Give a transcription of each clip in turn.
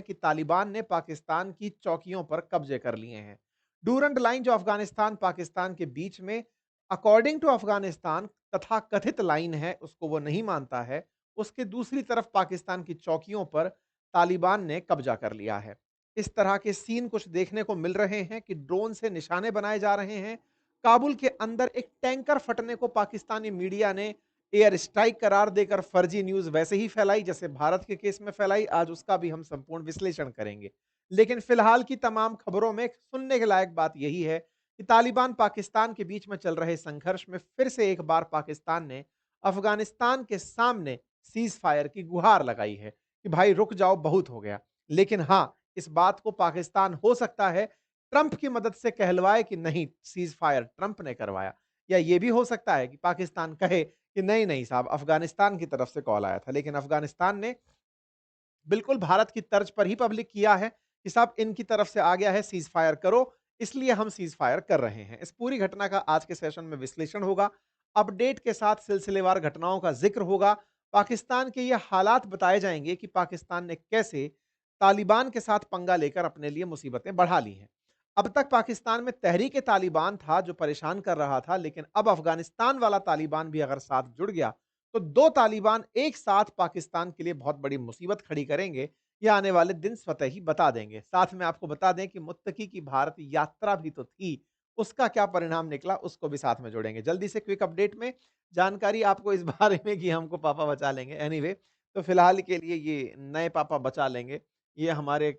कि तालिबान ने पाकिस्तान की चौकियों पर कब्जे कर लिए हैं। डूरंड लाइन जो अफगानिस्तान पाकिस्तान के बीच में अकॉर्डिंग टू अफगानिस्तान तथा कथित लाइन है, उसको वो नहीं मानता है। उसके दूसरी तरफ पाकिस्तान की चौकियों पर तालिबान ने कब्जा कर लिया है। इस तरह के सीन कुछ देखने को मिल रहे हैं कि ड्रोन से निशाने बनाए जा रहे हैं। काबुल के अंदर एक टैंकर फटने को पाकिस्तानी मीडिया ने एयर स्ट्राइक करार देकर फर्जी न्यूज़ वैसे ही फैलाई जैसे भारत के केस में फैलाई। आज उसका भी हम संपूर्ण विश्लेषण करेंगे। लेकिन फिलहाल की तमाम खबरों में सुनने के लायक बात यही है कि तालिबान पाकिस्तान के बीच में चल रहे संघर्ष में फिर से एक बार पाकिस्तान ने अफगानिस्तान के सामने सीज़ फायर की गुहार लगाई है कि भाई रुक जाओ, बहुत हो गया। लेकिन हाँ, इस बात को पाकिस्तान हो सकता है ट्रंप की मदद से कहलवाए कि नहीं, सीज़ फायर ट्रंप ने करवाया। या ये भी हो सकता है कि पाकिस्तान कहे कि नहीं, नहीं साहब, अफ़गानिस्तान की तरफ से कॉल आया था। लेकिन अफ़गानिस्तान ने बिल्कुल भारत की तर्ज पर ही पब्लिक किया है कि साहब इनकी तरफ से आ गया है, सीज़ फायर करो, इसलिए हम सीज़ फायर कर रहे हैं। इस पूरी घटना का आज के सेशन में विश्लेषण होगा। अपडेट के साथ सिलसिलेवार घटनाओं का ज़िक्र होगा। पाकिस्तान के ये हालात बताए जाएँगे कि पाकिस्तान ने कैसे तालिबान के साथ पंगा लेकर अपने लिए मुसीबतें बढ़ा ली हैं। अब तक पाकिस्तान में तहरीक-ए-तालिबान था जो परेशान कर रहा था, लेकिन अब अफ़गानिस्तान वाला तालिबान भी अगर साथ जुड़ गया, तो 2 तालिबान एक साथ पाकिस्तान के लिए बहुत बड़ी मुसीबत खड़ी करेंगे, ये आने वाले दिन स्वतः ही बता देंगे। साथ में आपको बता दें कि मुत्तकी की भारत यात्रा भी तो थी, उसका क्या परिणाम निकला, उसको भी साथ में जोड़ेंगे। जल्दी से क्विक अपडेट में जानकारी आपको इस बारे में कि हमको पापा बचा लेंगे। एनीवे, तो फिलहाल के लिए ये नए पापा बचा लेंगे, ये हमारे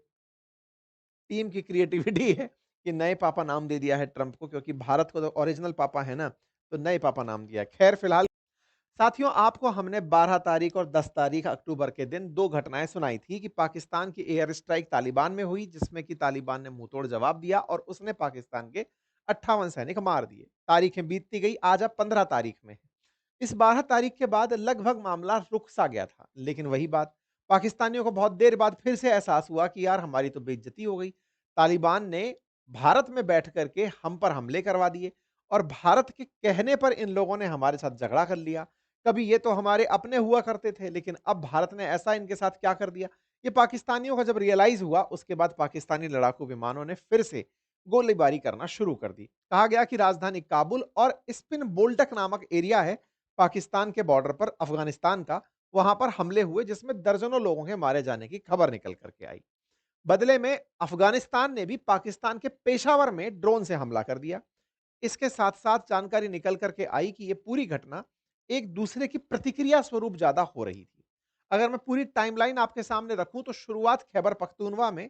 टीम की क्रिएटिविटी है कि नए पापा नाम दे दिया है ट्रंप को, क्योंकि भारत को तो ओरिजिनल पापा है ना, तो नए पापा नाम दिया है। खैर फिलहाल साथियों, आपको हमने 12 तारीख और 10 तारीख अक्टूबर के दिन 2 घटनाएँ सुनाई थी कि पाकिस्तान की एयर स्ट्राइक तालिबान में हुई, जिसमें कि तालिबान ने मुँहतोड़ जवाब दिया और उसने पाकिस्तान के 58 सैनिक मार दिए। तारीखें बीतती गई, आज अब 15 तारीख में है। इस 12 तारीख के बाद लगभग मामला रुक सा गया था। लेकिन वही बात, पाकिस्तानियों को बहुत देर बाद फिर से एहसास हुआ कि यार हमारी तो बेइज्जती हो गई। तालिबान ने भारत में बैठ कर के हम पर हमले करवा दिए और भारत के कहने पर इन लोगों ने हमारे साथ झगड़ा कर लिया। कभी ये तो हमारे अपने हुआ करते थे, लेकिन अब भारत ने ऐसा इनके साथ क्या कर दिया? ये पाकिस्तानियों को जब रियलाइज़ हुआ, उसके बाद पाकिस्तानी लड़ाकू विमानों ने फिर से गोलीबारी करना शुरू कर दी। कहा गया कि राजधानी काबुल और स्पिन बोल्टक नामक एरिया है पाकिस्तान के बॉर्डर पर अफगानिस्तान का, वहां पर हमले हुए जिसमें दर्जनों लोगों के मारे जाने की खबर निकल करके आई। बदले में अफगानिस्तान ने भी पाकिस्तान के पेशावर में ड्रोन से हमला कर दिया। इसके साथ-साथ जानकारी निकल कर के आई कि ये पूरी घटना एक दूसरे की प्रतिक्रिया स्वरूप ज़्यादा हो रही थी। अगर मैं पूरी टाइमलाइन आपके सामने रखूँ तो शुरुआत खैबर पख्तूनख्वा में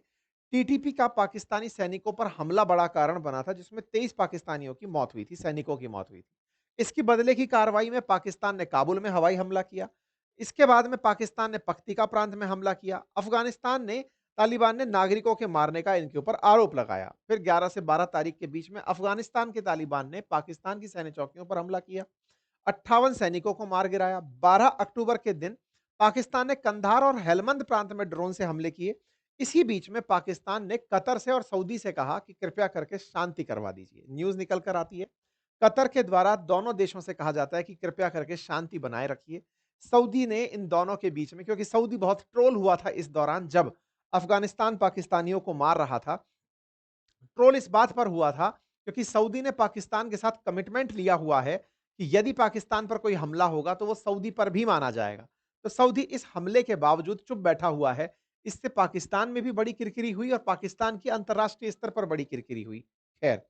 टीटीपी का पाकिस्तानी सैनिकों पर हमला बड़ा कारण बना था, जिसमें 23 पाकिस्तानियों की मौत हुई थी, सैनिकों की मौत हुई थी। इसकी बदले की कार्रवाई में पाकिस्तान ने काबुल में हवाई हमला किया। इसके बाद में पाकिस्तान ने पख्तीका प्रांत में हमला किया। अफगानिस्तान ने तालिबान ने नागरिकों के मारने का इनके ऊपर आरोप लगाया। फिर 11 से 12 तारीख के बीच में अफगानिस्तान के तालिबान ने पाकिस्तान की सैन्य चौकियों पर हमला किया। 58 सैनिकों को मार गिराया। 12 अक्टूबर के दिन पाकिस्तान ने कंधार और हेलमंद प्रांत में ड्रोन से हमले किए। इसी बीच में पाकिस्तान ने कतर से और सऊदी से कहा कि कृपया करके शांति करवा दीजिए। न्यूज़ निकल कर आती है, कतर के द्वारा दोनों देशों से कहा जाता है कि कृपया करके शांति बनाए रखिए। सऊदी ने इन दोनों के बीच में, क्योंकि सऊदी बहुत ट्रोल हुआ था इस दौरान जब अफगानिस्तान पाकिस्तानियों को मार रहा था। ट्रोल इस बात पर हुआ था क्योंकि सऊदी ने पाकिस्तान के साथ कमिटमेंट लिया हुआ है कि यदि पाकिस्तान पर कोई हमला होगा तो वो सऊदी पर भी माना जाएगा। तो सऊदी इस हमले के बावजूद चुप बैठा हुआ है। इससे पाकिस्तान में भी बड़ी किरकिरी हुई और पाकिस्तान की अंतर्राष्ट्रीय स्तर पर बड़ी किरकिरी हुई। खैर,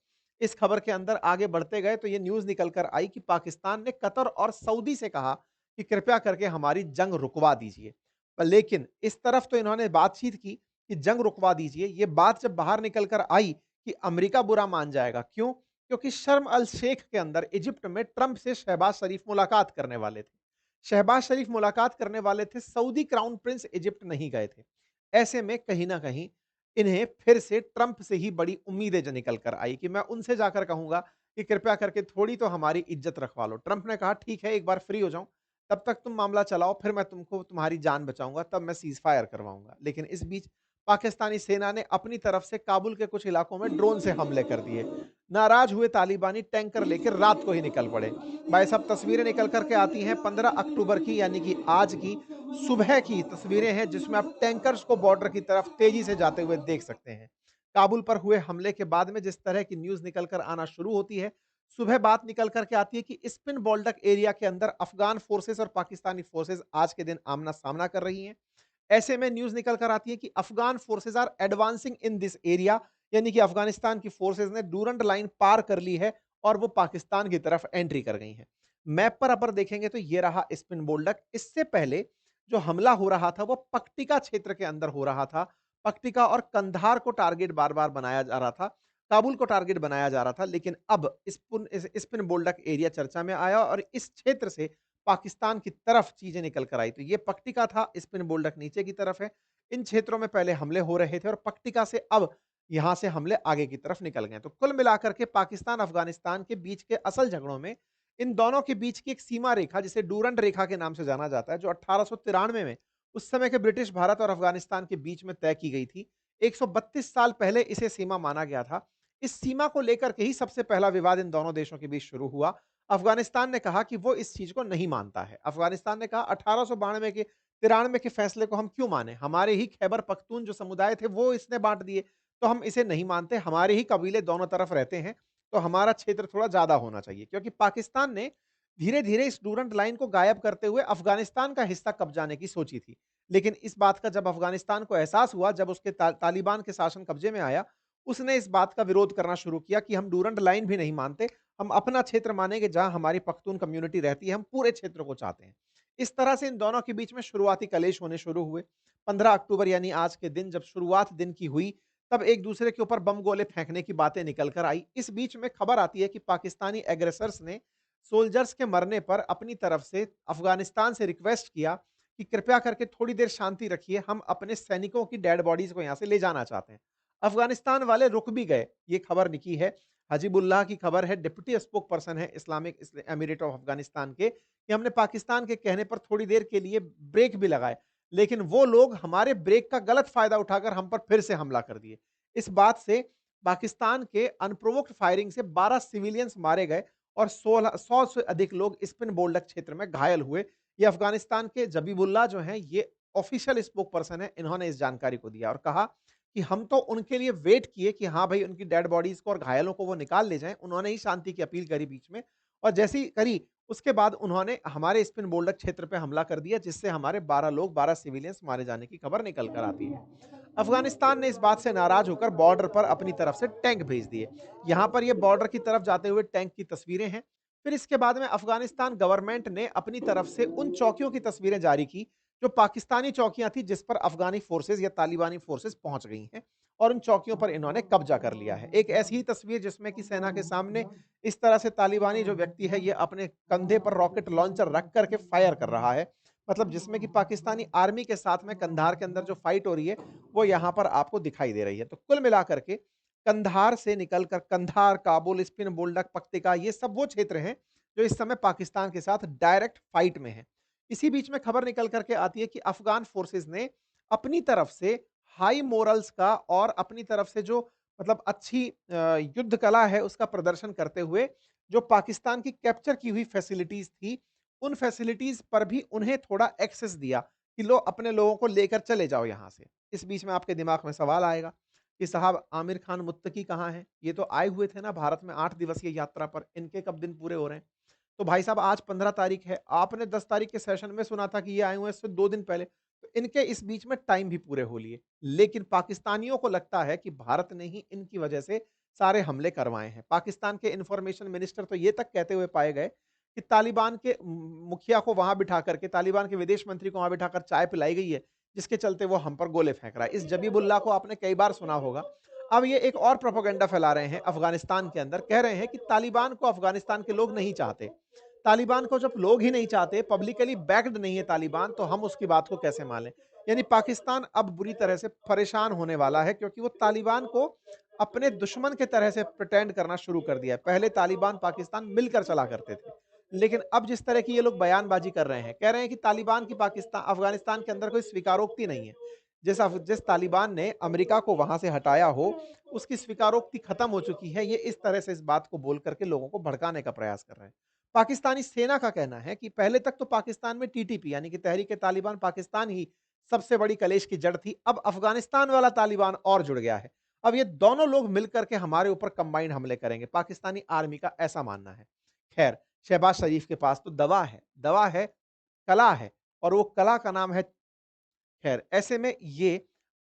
इस खबर के अंदर आगे बढ़ते गए तो ये न्यूज़ निकल कर आई कि पाकिस्तान ने कतर और सऊदी से कहा कि कृपया करके हमारी जंग रुकवा दीजिए। लेकिन इस तरफ तो इन्होंने बातचीत की कि जंग रुकवा दीजिए। ये बात जब बाहर निकल कर आई कि अमेरिका बुरा मान जाएगा। क्यों? क्योंकि शर्म अल शेख के अंदर इजिप्ट में ट्रंप से शहबाज शरीफ मुलाकात करने वाले थे। शहबाज शरीफ मुलाकात करने वाले थे, सऊदी क्राउन प्रिंस इजिप्ट नहीं गए थे। ऐसे में कहीं न कहीं इन्हें फिर से ट्रंप से ही बड़ी उम्मीदें ज निकल कर आई कि मैं उनसे जाकर कहूँगा कि कृपया करके थोड़ी तो हमारी इज्जत रखवा लो। ट्रंप ने कहा ठीक है, एक बार फ्री हो जाऊँ, तब तक तुम मामला चलाओ, फिर मैं तुमको तुम्हारी जान बचाऊँगा, तब मैं सीज़ फायर करवाऊँगा। लेकिन इस बीच पाकिस्तानी सेना ने अपनी तरफ से काबुल के कुछ इलाकों में ड्रोन से हमले कर दिए। नाराज हुए तालिबानी टैंकर लेकर रात को ही निकल पड़े। भाई साहब, तस्वीरें निकल कर के आती हैं 15 अक्टूबर की, यानी कि आज की सुबह की तस्वीरें हैं, जिसमें आप टैंकर्स को बॉर्डर की तरफ तेजी से जाते हुए देख सकते हैं। काबुल पर हुए हमले के बाद में जिस तरह की न्यूज़ निकल कर आना शुरू होती है, सुबह बात निकल कर के आती है कि स्पिन बोल्डक एरिया के अंदर अफ़गान फ़ोर्सेस और पाकिस्तानी फ़ोर्सेस आज के दिन आमना-सामना कर रही हैं। ऐसे में न्यूज़ निकल कर आती है कि Afghan forces are advancing in this area, यानी कि अफ़गानिस्तान की फ़ोर्सेस ने डूरंड लाइन पार कर ली है और वो पाकिस्तान की तरफ एंट्री कर गई हैं। मैप पर अगर देखेंगे तो ये रहा स्पिन बोल्डक। इससे पहले जो हमला हो रहा था वो पक्टिका क्षेत्र के अंदर हो रहा था। पक्टिका और कंधार को टारगेट बार-बार बनाया जा रहा था। काबुल को टारगेट बनाया जा रहा था, लेकिन अब स्पिन बोल्डक एरिया चर्चा में आया और इस क्षेत्र से पाकिस्तान की तरफ चीज़ें निकल कर आई। तो ये पक्टिका था, स्पिन बोल्डक नीचे की तरफ है। इन क्षेत्रों में पहले हमले हो रहे थे और पक्टिका से अब यहाँ से हमले आगे की तरफ निकल गए। तो कुल मिलाकर के पाकिस्तान-अफ़गानिस्तान के बीच के असल झगड़ों में इन दोनों के बीच की एक सीमा रेखा, जिसे डूरंड रेखा के नाम से जाना जाता है, जो 1893 में उस समय के ब्रिटिश भारत और अफ़गानिस्तान के बीच में तय की गई थी। 132 साल पहले इसे सीमा माना गया था। इस सीमा को लेकर के ही सबसे पहला विवाद इन दोनों देशों के बीच शुरू हुआ। अफ़गानिस्तान ने कहा कि वो इस चीज़ को नहीं मानता है। अफ़गानिस्तान ने कहा 1892 के 93 के फैसले को हम क्यों मानें? हमारे ही खैबर पख्तून जो समुदाय थे वो इसने बाँट दिए, तो हम इसे नहीं मानते। हमारे ही कबीले दोनों तरफ रहते हैं, तो हमारा क्षेत्र थोड़ा ज़्यादा होना चाहिए। क्योंकि पाकिस्तान ने धीरे-धीरे इस डूरंड लाइन को गायब करते हुए अफ़गानिस्तान का हिस्सा कब्जाने की सोची थी। लेकिन इस बात का जब अफ़गानिस्तान को एहसास हुआ, जब उसके तालिबान के शासन कब्जे में आया, उसने इस बात का विरोध करना शुरू किया कि हम डूरंड लाइन भी नहीं मानते, हम अपना क्षेत्र मानेंगे जहाँ हमारी पख्तून कम्युनिटी रहती है, हम पूरे क्षेत्र को चाहते हैं। इस तरह से इन दोनों के बीच में शुरुआती कलेश होने शुरू हुए। 15 अक्टूबर यानी आज के दिन जब शुरुआत दिन की हुई, तब एक-दूसरे के ऊपर बम गोले फेंकने की बातें निकल कर आई। इस बीच में खबर आती है कि पाकिस्तानी एग्रेसर्स ने सोल्जर्स के मरने पर अपनी तरफ से अफ़गानिस्तान से रिक्वेस्ट किया कि कृपया करके थोड़ी देर शांति रखिए, हम अपने सैनिकों की डेड बॉडीज़ को यहाँ से ले जाना चाहते हैं। अफ़गानिस्तान वाले रुक भी गए, ये खबर निकली है। हजीबुल्लाह की खबर है, डिप्टी स्पोक पर्सन है इस्लामिक एमिरेट ऑफ अफ़गानिस्तान के, कि हमने पाकिस्तान के कहने पर थोड़ी देर के लिए ब्रेक भी लगाए, लेकिन वो लोग हमारे ब्रेक का गलत फ़ायदा उठाकर हम पर फिर से हमला कर दिए। इस बात से पाकिस्तान के अनप्रोवोक्ड फायरिंग से 12 सिविलियंस मारे गए और 100 से अधिक लोग स्पिन बोल्डक क्षेत्र में घायल हुए। ये अफ़गानिस्तान के जबीबुल्लाह जो हैं, ये ऑफ़िशियल स्पोक पर्सन हैं, इन्होंने इस जानकारी को दिया और कहा कि हम तो उनके लिए वेट किए कि हाँ भाई, उनकी डेड बॉडीज़ को और घायलों को वो निकाल ले जाएँ। उन्होंने ही शांति की अपील करी बीच में, और जैसे ही करी, उसके बाद उन्होंने हमारे स्पिन बोल्डक क्षेत्र पे हमला कर दिया, जिससे हमारे 12 लोग, 12 सिविलियंस मारे जाने की खबर निकल कर आती है। अफ़गानिस्तान ने इस बात से नाराज़ होकर बॉर्डर पर अपनी तरफ से टैंक भेज दिए। यहाँ पर ये बॉर्डर की तरफ जाते हुए टैंक की तस्वीरें हैं। फिर इसके बाद में अफ़गानिस्तान गवर्नमेंट ने अपनी तरफ से उन चौकियों की तस्वीरें जारी की, जो पाकिस्तानी चौकियाँ थी, जिस पर अफ़गानी फ़ोर्सेज़ या तालिबानी फ़ोर्सेज़ पहुँच गई हैं, और उन चौकियों पर इन्होंने कब्ज़ा कर लिया है। एक ऐसी ही तस्वीर जिसमें कि सेना के सामने इस तरह से तालिबानी जो व्यक्ति है, ये अपने कंधे पर रॉकेट लॉन्चर रख कर के फायर कर रहा है। मतलब जिसमें कि पाकिस्तानी आर्मी के साथ में कंधार के अंदर जो फाइट हो रही है, वो यहाँ पर आपको दिखाई दे रही है। तो कुल मिलाकर के कंधार से निकलकर कंधार, काबुल, स्पिन बोल्डक, पक्तिका, ये सब वो क्षेत्र हैं जो इस समय पाकिस्तान के साथ डायरेक्ट फाइट में हैं। इसी बीच में खबर निकल कर के आती है कि अफ़गान फ़ोर्सेस ने अपनी तरफ से हाई मोरल्स का और अपनी तरफ से जो मतलब अच्छी युद्ध कला है उसका प्रदर्शन करते हुए, जो पाकिस्तान की कैप्चर की हुई फैसिलिटीज़ थी, उन फैसिलिटीज़ पर भी उन्हें थोड़ा एक्सेस दिया कि लो अपने लोगों को लेकर चले जाओ यहाँ से। इस बीच में आपके दिमाग में सवाल आएगा कि साहब आमिर खान मुत्तकी कहाँ हैं? ये तो आए हुए थे ना भारत में 8 दिवसीय यात्रा पर, इनके कब दिन पूरे हो रहे हैं? तो भाई साहब आज 15 तारीख है, आपने 10 तारीख के सेशन में सुना था कि ये आए हुए हैं इससे 2 दिन पहले, तो इनके इस बीच में टाइम भी पूरे हो लिए। लेकिन पाकिस्तानियों को लगता है कि भारत ने ही इनकी वजह से सारे हमले करवाए हैं। पाकिस्तान के इन्फॉर्मेशन मिनिस्टर तो ये तक कहते हुए पाए गए कि तालिबान के मुखिया को वहाँ बिठा करके, तालिबान के विदेश मंत्री को वहाँ बिठाकर चाय पिलाई गई है, जिसके चलते वो हम पर गोले फेंक रहा है। इस जबीबुल्लाह को आपने कई बार सुना होगा। अब ये एक और प्रोपेगेंडा फैला रहे हैं अफ़गानिस्तान के अंदर, कह रहे हैं कि तालिबान को अफ़गानिस्तान के लोग नहीं चाहते। तालिबान को जब लोग ही नहीं चाहते, पब्लिकली बैक्ड नहीं है तालिबान, तो हम उसकी बात को कैसे मानें? यानी पाकिस्तान अब बुरी तरह से परेशान होने वाला है, क्योंकि वो तालिबान को अपने दुश्मन के तरह से प्रिटेंड करना शुरू कर दिया है। पहले तालिबान, पाकिस्तान मिलकर चला करते थे। लेकिन अब जिस तरह की ये लोग बयानबाज़ी कर रहे हैं, कह रहे हैं कि तालिबान की पाकिस्तान अफ़गानिस्तान के अंदर कोई स्वीकारोक्ति नहीं है। जिस तालिबान ने अमेरिका को वहाँ से हटाया हो, उसकी स्वीकारोक्ति खत्म हो चुकी है। ये इस तरह से इस बात को बोल कर के लोगों को भड़काने का प्रयास कर रहे हैं। पाकिस्तानी सेना का कहना है कि पहले तक तो पाकिस्तान में टीटीपी यानी कि तहरीक-ए-तालिबान पाकिस्तान ही सबसे बड़ी कलेश की जड़ थी। अब अफ़गानिस्तान वाला तालिबान और जुड़ गया है। अब ये दोनों लोग मिलकर के हमारे ऊपर कंबाइंड हमले करेंगे, पाकिस्तानी आर्मी का ऐसा मानना है। खैर, शहबाज शरीफ के पास तो दवा है, कला है और वो कला का नाम है खैर, ऐसे में ये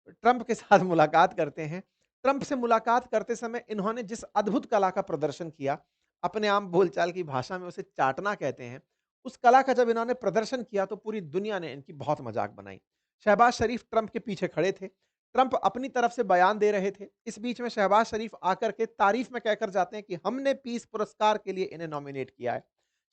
ट्रंप के साथ मुलाकात करते हैं। ट्रंप से मुलाकात करते समय इन्होंने जिस अद्भुत कला का प्रदर्शन किया, अपने आम बोलचाल की भाषा में उसे चाटना कहते हैं। उस कला का जब इन्होंने प्रदर्शन किया तो पूरी दुनिया ने इनकी बहुत मज़ाक बनाई। शहबाज शरीफ ट्रंप के पीछे खड़े थे। ट्रंप अपनी तरफ से बयान दे रहे थे। इस बीच में शहबाज शरीफ आकर के तारीफ में कहकर जाते हैं कि हमने पीस पुरस्कार के लिए इन्हें नॉमिनेट किया है।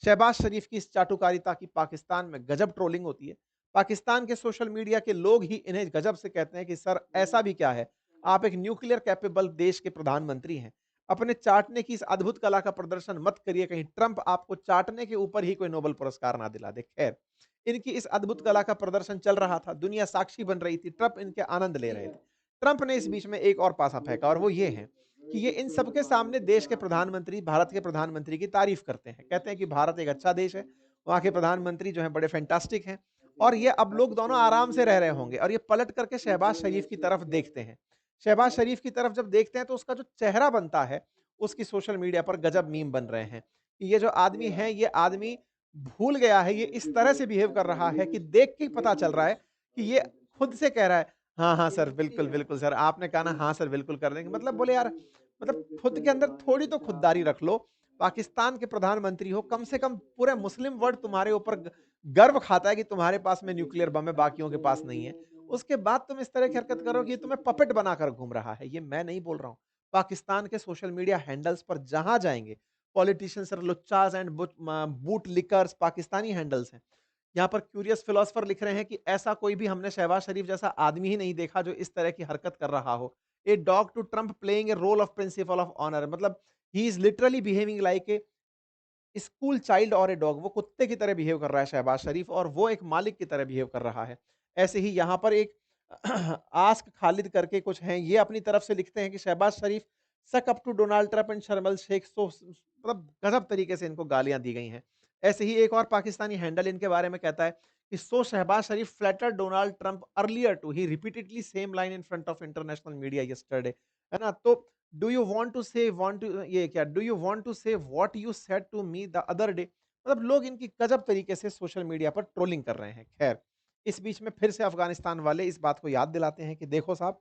शहबाज शरीफ की इस चाटुकारिता की पाकिस्तान में गजब ट्रोलिंग होती है। पाकिस्तान के सोशल मीडिया के लोग ही इन्हें गजब से कहते हैं कि सर ऐसा भी क्या है? आप एक न्यूक्लियर कैपेबल देश के प्रधानमंत्री हैं। अपने चाटने की इस अद्भुत कला का प्रदर्शन मत करिए, कहीं ट्रंप आपको चाटने के ऊपर ही कोई नोबेल पुरस्कार ना दिला दे। खैर, इनकी इस अद्भुत कला का प्रदर्शन चल रहा था, दुनिया साक्षी बन रही थी, ट्रंप इनके आनंद ले रहे थे। ट्रंप ने इस बीच में एक और पासा फेंका और वो ये है कि ये इन सबके सामने देश के प्रधानमंत्री, भारत के प्रधानमंत्री की तारीफ करते हैं। कहते हैं कि भारत एक अच्छा देश है, वहाँ के प्रधानमंत्री जो हैं बड़े फैंटास्टिक हैं। और ये अब लोग दोनों आराम से रह रहे होंगे और ये पलट करके शहबाज शरीफ की तरफ देखते हैं। शहबाज शरीफ की तरफ जब देखते हैं तो उसका जो चेहरा बनता है, उसकी सोशल मीडिया पर गजब मीम बन रहे हैं कि ये जो आदमी है, ये आदमी भूल गया है, ये इस तरह से बिहेव कर रहा है कि देख के ही पता चल रहा है कि ये खुद से कह रहा है, "हाँ, हाँ सर, बिल्कुल, बिल्कुल सर, आपने कहा ना हाँ सर, बिल्कुल कर देंगे।" मतलब बोले यार, मतलब खुद के अंदर थोड़ी तो खुददारी रख लो। पाकिस्तान के प्रधानमंत्री हो, कम से कम पूरे मुस्लिम वर्ल्ड तुम्हारे ऊपर गर्व खाता है कि तुम्हारे पास में न्यूक्लियर बम है, बाकियों के पास नहीं है। उसके बाद तुम इस तरह की हरकत करो कि ये तुम्हें पपेट बनाकर घूम रहा है। ये मैं नहीं बोल रहा हूँ। पाकिस्तान के सोशल मीडिया हैंडल्स पर जहाँ जाएँगे, पॉलिटिशियंस और लुच्चास and boot lickers Pakistani handles हैं। यहाँ पर क्यूरियस फिलॉसफर लिख रहे हैं कि ऐसा कोई भी हमने शहबाज शरीफ जैसा आदमी ही नहीं देखा जो इस तरह की हरकत कर रहा हो। A dog to Trump playing a role of principal of honour मतलब he is literally behaving like a school child और ए डॉग वो कुत्ते की तरह बिहेव कर रहा है शहबाज शरीफ और वो एक मालिक की तरह बिहेव कर रहा है। ऐसे ही यहाँ पर एक आस्क खालिद करके कुछ हैं, ये अपनी तरफ से लिखते हैं कि Shahbaz Sharif suck up to Donald Trump and शर्मल शेख सो मतलब गजब तरीके से इनको गालियाँ दी गई हैं। ऐसे ही एक और पाकिस्तानी हैंडल इनके बारे में कहता है कि so Shahbaz Sharif flattered Donald Trump earlier too he repeatedly same line in front of international media yesterday है ना? तो do you want to say what you said to me the other day मतलब लोग इनकी गजब तरीके से सोशल मीडिया पर ट्रोलिंग कर रहे हैं। खैर, इस बीच में फिर से अफगानिस्तान वाले इस बात को याद दिलाते हैं कि देखो साहब,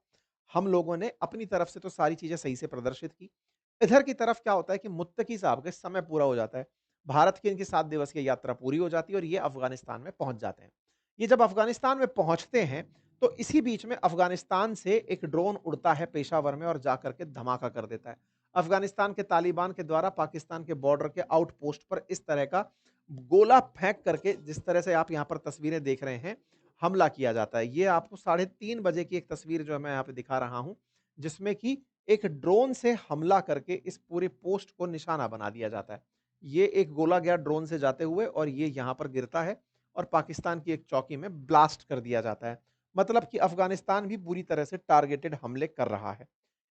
हम लोगों ने अपनी तरफ से तो सारी चीजें सही से प्रदर्शित की। इधर की तरफ क्या होता है कि मुत्तकी साहब का समय पूरा हो जाता है। भारत की इनकी 7 दिवसीय यात्रा पूरी हो जाती है और ये अफगानिस्तान में पहुंच जाते हैं। ये जब अफगानिस्तान में पहुंचते हैं तो इसी बीच में अफगानिस्तान से एक ड्रोन उड़ता है पेशावर में और जाकर के धमाका कर देता है। अफगानिस्तान के तालिबान के द्वारा पाकिस्तान के बॉर्डर के आउटपोस्ट पर इस तरह का गोला फेंक करके जिस तरह से आप यहाँ पर तस्वीरें देख रहे हैं, हमला किया जाता है। ये आपको 3:30 बजे की एक तस्वीर जो है मैं यहाँ पे दिखा रहा हूँ, जिसमें कि एक ड्रोन से हमला करके इस पूरे पोस्ट को निशाना बना दिया जाता है। ये एक गोला गया ड्रोन से जाते हुए और ये यहाँ पर गिरता है और पाकिस्तान की एक चौकी में ब्लास्ट कर दिया जाता है। मतलब कि अफ़गानिस्तान भी पूरी तरह से टारगेटेड हमले कर रहा है।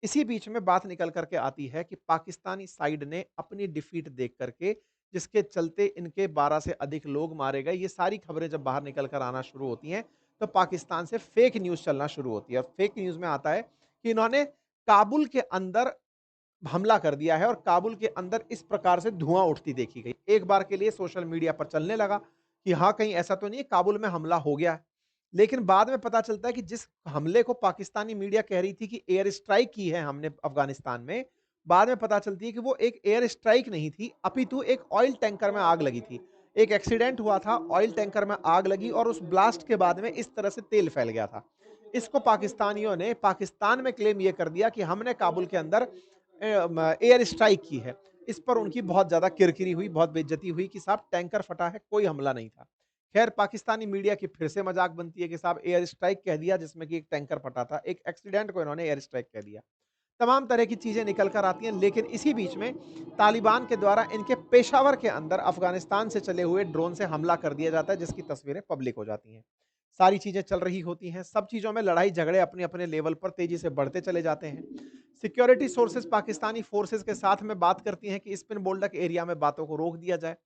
इसी बीच में बात निकल कर के आती है कि पाकिस्तानी साइड ने अपनी डिफीट देख करके जिसके चलते इनके 12 से अधिक लोग मारे गए, ये सारी खबरें जब बाहर निकल कर आना शुरू होती हैं, तो पाकिस्तान से फेक न्यूज़ चलना शुरू होती है और फेक न्यूज़ में आता है कि इन्होंने काबुल के अंदर हमला कर दिया है और काबुल के अंदर इस प्रकार से धुआँ उठती देखी गई। एक बार के लिए सोशल मीडिया पर चलने लगा कि हाँ, कहीं ऐसा तो नहीं है काबुल में हमला हो गया है। लेकिन बाद में पता चलता है कि जिस हमले को पाकिस्तानी मीडिया कह रही थी कि एयर स्ट्राइक की है हमने अफ़गानिस्तान में, बाद में पता चलती है कि वो एक एयर स्ट्राइक नहीं थी, अपितु एक ऑयल टैंकर में आग लगी थी। एक एक्सीडेंट हुआ था, ऑयल टैंकर में आग लगी और उस ब्लास्ट के बाद में इस तरह से तेल फैल गया था। इसको पाकिस्तानियों ने पाकिस्तान में क्लेम ये कर दिया कि हमने काबुल के अंदर एयर स्ट्राइक की है। इस पर उनकी बहुत ज़्यादा किरकिरी हुई, बहुत बेइज्जती हुई कि साहब टैंकर फटा है, कोई हमला नहीं था। खैर पाकिस्तानी मीडिया की फिर से मज़ाक बनती है कि साहब एयर स्ट्राइक कह दिया जिसमें कि एक टैंकर फटा था, एक एक्सीडेंट को इन्होंने एयर स्ट्राइक कह दिया। तमाम तरह की चीज़ें निकल कर आती हैं, लेकिन इसी बीच में तालिबान के द्वारा इनके पेशावर के अंदर अफ़गानिस्तान से चले हुए ड्रोन से हमला कर दिया जाता है, जिसकी तस्वीरें पब्लिक हो जाती हैं। सारी चीज़ें चल रही होती हैं, सब चीज़ों में लड़ाई-झगड़े अपने-अपने लेवल पर तेज़ी से बढ़ते चले जाते हैं। सिक्योरिटी सोर्सेज़ पाकिस्तानी फोर्सेज़ के साथ में बात करती हैं कि स्पिन बोल्डक एरिया में बातों को रोक दिया जाए।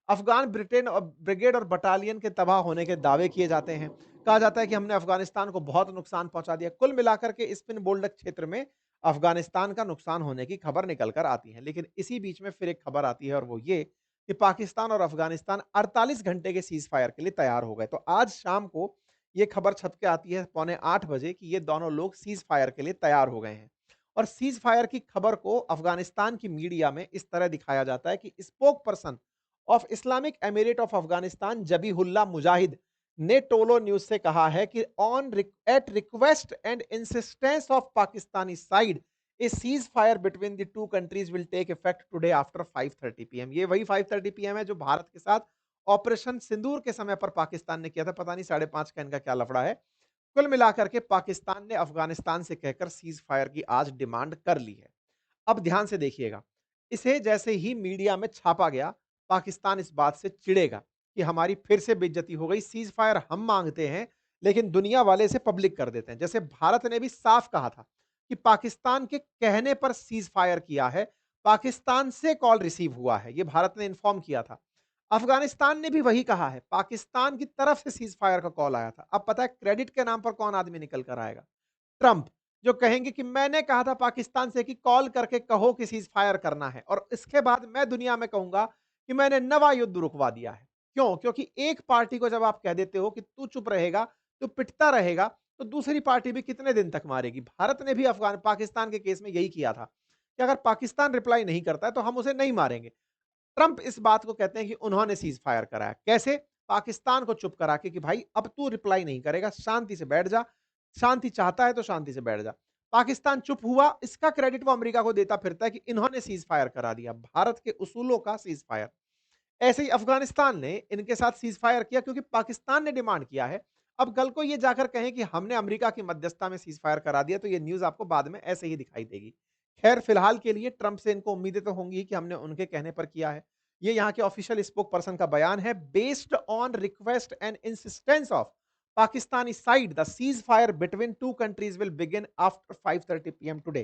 अफ़गान ब्रिटेन ब्रिगेड और बटालियन के तबाह होने के दावे किए जाते हैं। कहा जाता है कि हमने अफ़गानिस्तान को बहुत नुकसान पहुँचा दिया। कुल मिलाकर के स्पिन बोल्डक क्षेत्र में अफ़गानिस्तान का नुकसान होने की खबर निकल कर आती है। लेकिन इसी बीच में फिर एक खबर आती है और वो ये कि पाकिस्तान और अफ़गानिस्तान 48 घंटे के सीज़फायर के लिए तैयार हो गए। तो आज शाम को ये खबर छप के आती है पौने 8 बजे कि ये दोनों लोग सीज़फायर के लिए तैयार हो गए हैं। और सीज़फायर की खबर को अफ़गानिस्तान की मीडिया में इस तरह दिखाया जाता है कि spokesperson of Islamic Emirate of Afghanistan Zabihullah Mujahid ने टोलो न्यूज़ से कहा है कि at request and insistence of Pakistani side a ceasefire between the two countries will take effect today after 5:30 PM. ये वही 5:30 पीएम है जो भारत के साथ ऑपरेशन सिंदूर के समय पर पाकिस्तान ने किया था। पता नहीं 5:30 का इनका क्या लफड़ा है। कुल मिलाकर के पाकिस्तान ने अफ़गानिस्तान से कहकर सीज़फायर की आज डिमांड कर ली है। अब ध्यान से देखिएगा, इसे जैसे ही मीडिया में छापा गया, पाकिस्तान इस बात से चिढ़ेगा कि हमारी फिर से बेइज्जती हो गई, सीज़फायर हम माँगते हैं, लेकिन दुनिया वाले इसे पब्लिक कर देते हैं। जैसे भारत ने भी साफ कहा था कि पाकिस्तान के कहने पर सीज़फायर किया है, पाकिस्तान से कॉल रिसीव हुआ है, ये भारत ने इन्फॉर्म किया था। अफ़गानिस्तान ने भी वही कहा है, पाकिस्तान की तरफ से सीज़फायर का कॉल आया था। अब पता है क्रेडिट के नाम पर कौन आदमी निकल कर आएगा? ट्रंप, जो कहेंगे कि मैंने कहा था पाकिस्तान से कि कॉल करके कहो कि सीज़फायर करना है और इसके बाद मैं दुनिया में कहूँगा कि मैंने नवा युद्ध रुकवा दिया है। क्यों? क्योंकि एक पार्टी को जब आप कह देते हो कि तू चुप रहेगा, तू पिटता रहेगा, तो दूसरी पार्टी भी कितने दिन तक मारेगी? भारत ने भी पाकिस्तान के केस में यही किया था कि अगर पाकिस्तान रिप्लाई नहीं करता है, तो हम उसे नहीं मारेंगे। ट्रंप इस बात को कहते हैं कि उन्होंने सीज़ फायर कराया। कैसे? पाकिस्तान को चुप करा के कि भाई अब तू रिप्लाई नहीं करेगा, शांति से बैठ जा। शांति चाहता है तो शांति से बैठ जा। पाकिस्तान चुप हुआ, इसका क्रेडिट वो अमेरिका को देता फिरता है कि इन्होंने सीज़ फायर करा दिया, भारत के उसूलों का सीज़ फायर। ऐसे ही अफ़गानिस्तान ने इनके साथ सीज़ फायर किया क्योंकि पाकिस्तान ने डिमांड किया है। अब कल को ये जाकर कहें कि हमने अमेरिका की मध्यस्थता में सीज़ फायर करा दिया, तो ये न्यूज़ आपको बाद में ऐसे ही दिखाई देगी। खैर फिलहाल के लिए ट्रंप से इनको उम्मीदें तो होंगी कि हमने उनके कहने पर किया है। ये यहाँ के ऑफिशियल स्पोक पर्सन का बयान है, based on request and insistence of Pakistani side the seize fire between two countries will begin after 5:30 PM today.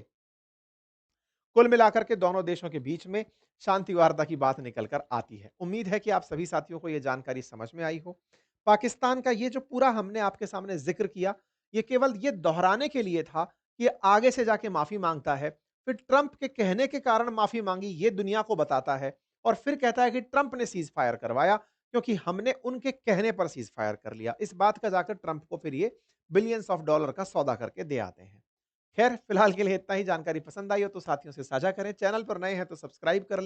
कुल मिलाकर के दोनों देशों के बीच में शांति वार्ता की बात निकल कर आती है। उम्मीद है कि आप सभी साथियों को ये जानकारी समझ में आई हो। पाकिस्तान का ये जो पूरा हमने आपके सामने ज़िक्र किया, ये केवल ये दोहराने के लिए था कि आगे से जाके माफ़ी माँगता है, फिर ट्रंप के कहने के कारण माफ़ी माँगी, ये दुनिया को बताता है और फिर कहता है कि ट्रंप ने सीज़ फायर करवाया क्योंकि हमने उनके कहने पर सीज़ फायर कर लिया। इस बात का जाकर ट्रंप को फिर ये बिलियंस ऑफ डॉलर का सौदा करके दे आते हैं। खैर, फिलहाल के लिए इतना ही। जानकारी पसंद आई हो तो साथियों से साझा करें। चैनल पर नए हैं तो सब्सक्राइब कर लें।